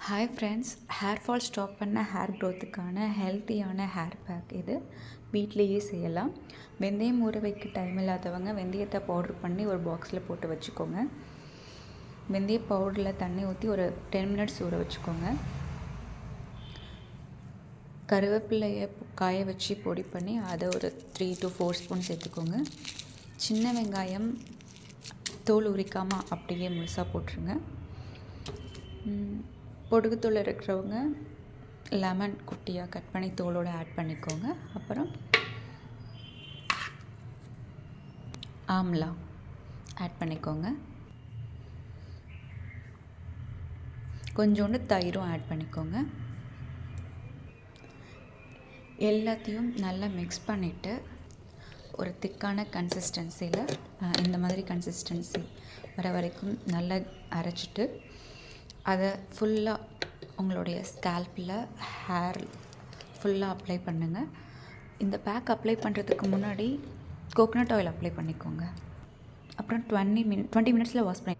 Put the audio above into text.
Hi friends, hair fall stop பண்ண hair க்ரோத்துக்கான ஹெல்த்தியான hair pack இது. வீட்லேயே செய்யலாம். வெந்தயம் ஊற வைக்க டைம் இல்லாதவங்க வெந்தயத்தை பவுட்ரு பண்ணி ஒரு பாக்ஸில் போட்டு வச்சுக்கோங்க. வெந்தய பவுடரில் தண்ணி ஊற்றி ஒரு 10 மினிட்ஸ் ஊற வச்சுக்கோங்க. கருவேப்பிலையை காய வச்சு பொடி பண்ணி அதை ஒரு 3 to 4 ஸ்பூன் சேர்த்துக்கோங்க. சின்ன வெங்காயம் தோல் உரிக்காமல் அப்படியே முழுசாக போட்டுருங்க. பொடுகுத்தோல் இருக்கிறவங்க லெமன் குட்டியாக கட் பண்ணி தோலோடு ஆட் பண்ணிக்கோங்க. அப்புறம் ஆம்லா ஆட் பண்ணிக்கோங்க. கொஞ்சோண்டு தயிரும் ஆட் பண்ணிக்கோங்க. எல்லாத்தையும் நல்லா மிக்ஸ் பண்ணிவிட்டு ஒரு திக்கான கன்சிஸ்டன்சியில் இந்த மாதிரி கன்சிஸ்டன்சி வர வரைக்கும் நல்லா அரைச்சிட்டு அதை ஃபுல்லாக உங்களுடைய ஸ்கேல்பில் ஹேர் ஃபுல்லாக அப்ளை பண்ணுங்கள். இந்த பேக் அப்ளை பண்ணுறதுக்கு முன்னாடி கோகனட் ஆயில் அப்ளை பண்ணிக்கோங்க. அப்புறம் 20 மினிட்ஸில் வாஷ் பண்ணி